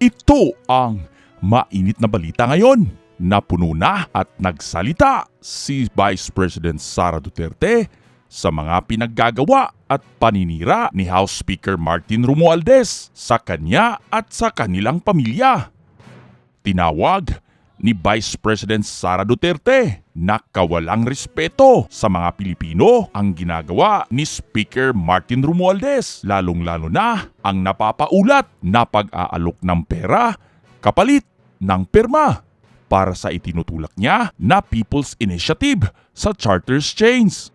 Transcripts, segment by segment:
Ito ang mainit na balita ngayon. Napuno na at nagsalita si Vice President Sara Duterte sa mga pinaggagawa at paninira ni House Speaker Martin Romualdez sa kanya at sa kanilang pamilya. Tinawag ni Vice President Sara Duterte na kawalang respeto sa mga Pilipino ang ginagawa ni Speaker Martin Romualdez, lalong-lalo na ang napapaulat na pag-aalok ng pera kapalit ng pirma para sa itinutulak niya na People's Initiative sa Charters Chains.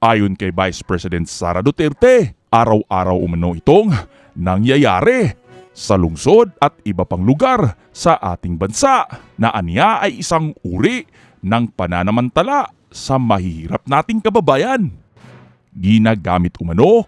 Ayon kay Vice President Sara Duterte, araw-araw umano itong nangyayari sa lungsod at iba pang lugar sa ating bansa na aniya ay isang uri ng pananamantala sa mahihirap nating kababayan. Ginagamit umano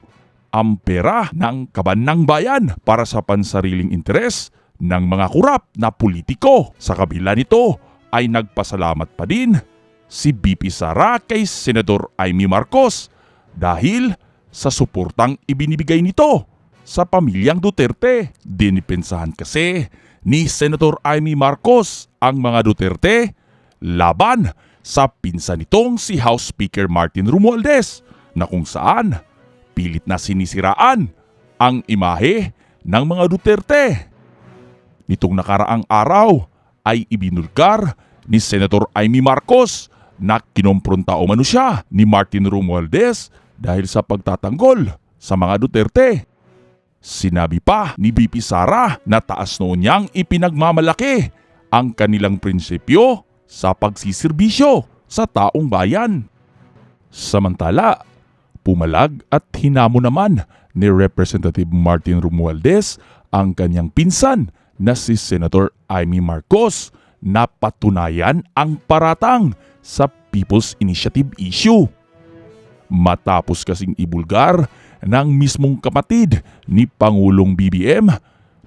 ang pera ng kaban ng bayan para sa pansariling interes ng mga kurap na politiko. Sa kabila nito ay nagpasalamat pa din si VP Sara kay Senador Amy Marcos dahil sa suportang ibinibigay nito sa pamilyang Duterte. Dinipensahan kasi ni Senator Amy Marcos ang mga Duterte laban sa pinsan nitong si House Speaker Martin Romualdez na kung saan pilit na sinisiraan ang imahe ng mga Duterte. Nitong nakaraang araw ay ibinulgar ni Senator Amy Marcos na kinompronta umano siya ni Martin Romualdez dahil sa pagtatanggol sa mga Duterte. Sinabi pa ni VP Sara na taas noon niyang ipinagmamalaki ang kanilang prinsipyo sa pagsisirbisyo sa taong bayan. Samantala, pumalag at hinamon naman ni Representative Martin Romualdez ang kanyang pinsan na si Senator Amy Marcos na patunayan ang paratang sa People's Initiative issue. Matapos kasing ibulgar ng mismong kapatid ni Pangulong BBM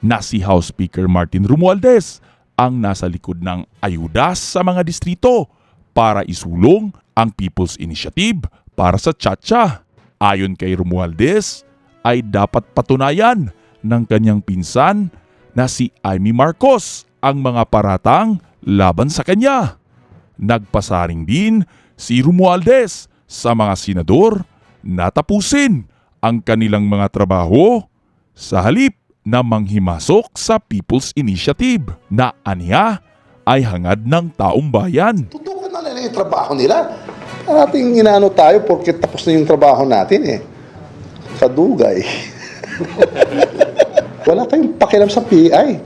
na si House Speaker Martin Romualdez ang nasa likod ng ayuda sa mga distrito para isulong ang People's Initiative para sa Chacha. Ayon kay Romualdez ay dapat patunayan ng kanyang pinsan na si Amy Marcos ang mga paratang laban sa kanya. Nagpasaring din si Romualdez sa mga senador na tapusin ang kanilang mga trabaho sa halip na manghimasok sa People's Initiative na aniya ay hangad ng taong bayan. Tutukan na nila yung trabaho nila. Ating inaano tayo porque tapos na yung trabaho natin eh. Kadugay. Wala kayong pakialam sa PI.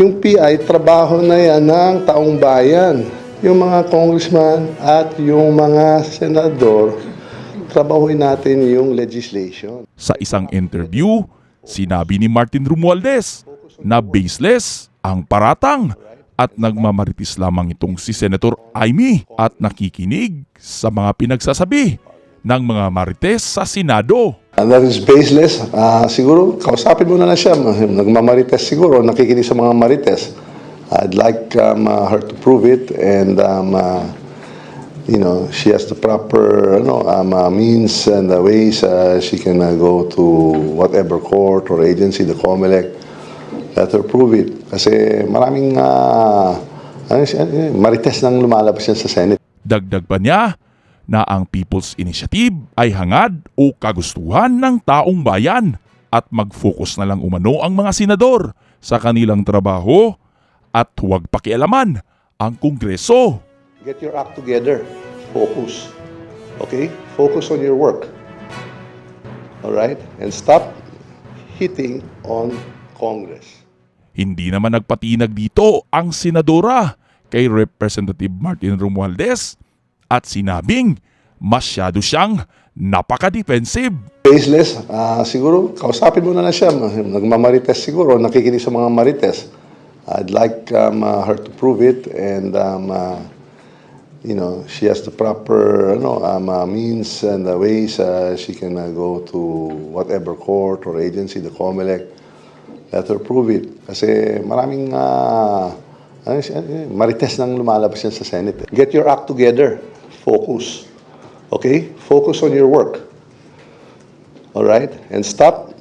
Yung PI, trabaho na yan ng taong bayan. Yung mga congressman at yung mga senador, trabahuin natin yung legislation. Sa isang interview, sinabi ni Martin Romualdez na baseless ang paratang at nagmamaritis lamang itong si Senator Amy at nakikinig sa mga pinagsasabi ng mga marites sa Senado. And that is baseless. Siguro, kausapin mo na siya. Nagmamarites siguro, nakikinig sa mga marites. I'd like her to prove it and she has the proper means and the ways she can go to whatever court or agency, the COMELEC. Let her prove it. Kasi maraming marites nang lumalabas yan sa Senate. Dagdag pa niya na ang People's Initiative ay hangad o kagustuhan ng taong bayan at mag-focus na lang umano ang mga senador sa kanilang trabaho at huwag pakialaman ang Kongreso. Get your act together. Focus. Okay? Focus on your work. Alright? And stop hitting on Congress. Hindi naman nagpatinag dito ang senadora kay Representative Martin Romualdez at sinabing masyado siyang napaka-defensive. Baseless, siguro, kausapin mo na siya. Nagmamarites siguro, nakikinig sa mga marites. I'd like her to prove it and she has the proper means and the ways she can go to whatever court or agency, the COMELEC. Let her prove it. Kasi maraming marites nang lumalabas yan sa Senate. Get your act together. Focus. Okay? Focus on your work. Alright? And stop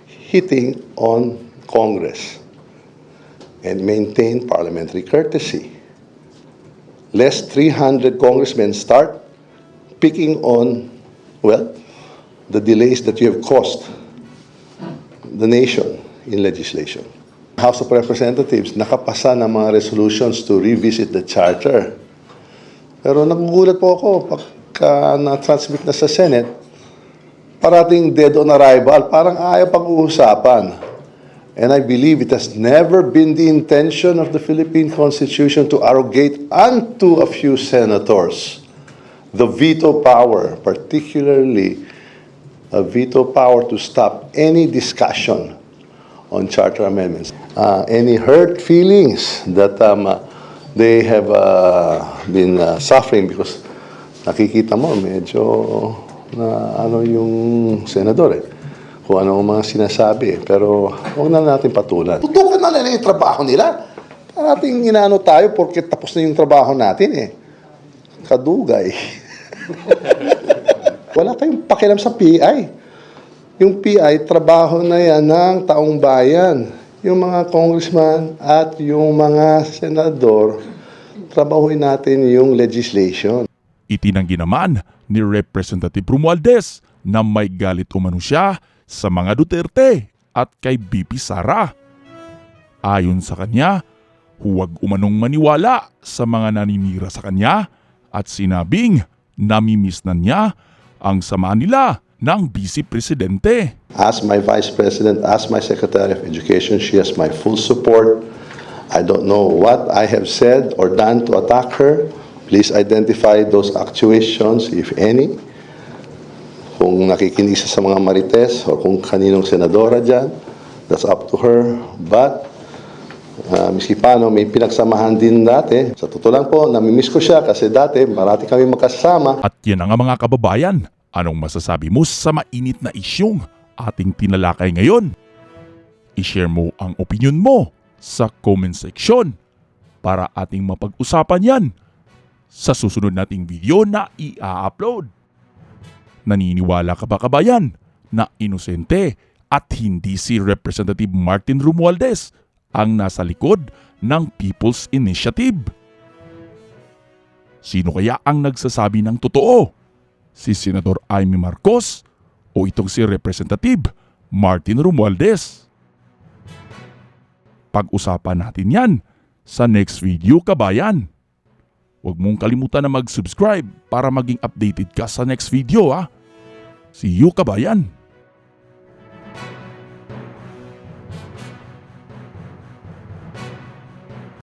hitting on Congress. and maintain parliamentary courtesy. Lest 300 congressmen start picking on, well, the delays that you have caused the nation in legislation. House of Representatives nakapasa ng mga resolutions to revisit the charter. Pero nagugulat po ako pagka na-transmit na sa Senate, parating dead on arrival, parang ayaw pag-uusapan. And I believe it has never been the intention of the Philippine Constitution to arrogate unto a few senators the veto power, particularly a veto power to stop any discussion on charter amendments. Any hurt feelings that they have been suffering because nakikita mo medyo na ano yung senador kung ano ang mga sinasabi. Pero huwag na natin patulan. Tutukan na nila yung trabaho nila. Parating inaano tayo porque tapos na yung trabaho natin Kadugay. Wala kayong pakialam sa PI. Yung PI, trabaho na yan ng taong bayan. Yung mga congressman at yung mga senador, trabahuin natin yung legislation. Itinanggi naman ni Representative Romualdez na may galit umano siya sa mga Duterte at kay BP Sara. Ayon sa kanya, huwag umanong maniwala sa mga naninira sa kanya at sinabing namimiss na niya ang sama nila ng Vice Presidente. As my Vice President, as my Secretary of Education, she has my full support. I don't know what I have said or done to attack her. Please identify those actuations, if any. Kung nakikinig siya sa mga marites o kung kaninong senadora dyan, that's up to her. But, miski paano, may pinagsamahan din dati. Sa totoo lang po, namimiss ko siya kasi dati marati kami magkasama. At yan ang mga kababayan. Anong masasabi mo sa mainit na isyong ating tinalakay ngayon? I-share mo ang opinion mo sa comment section para ating mapag-usapan yan sa susunod nating video na i-upload. Naniniwala ka ba kabayan na inosente at hindi si Representative Martin Romualdez ang nasa likod ng People's Initiative? Sino kaya ang nagsasabi ng totoo? Si Senador Amy Marcos o itong si Representative Martin Romualdez? Pag-usapan natin yan sa next video kabayan. Huwag mong kalimutan na mag-subscribe para maging updated ka sa next video See you kabayan!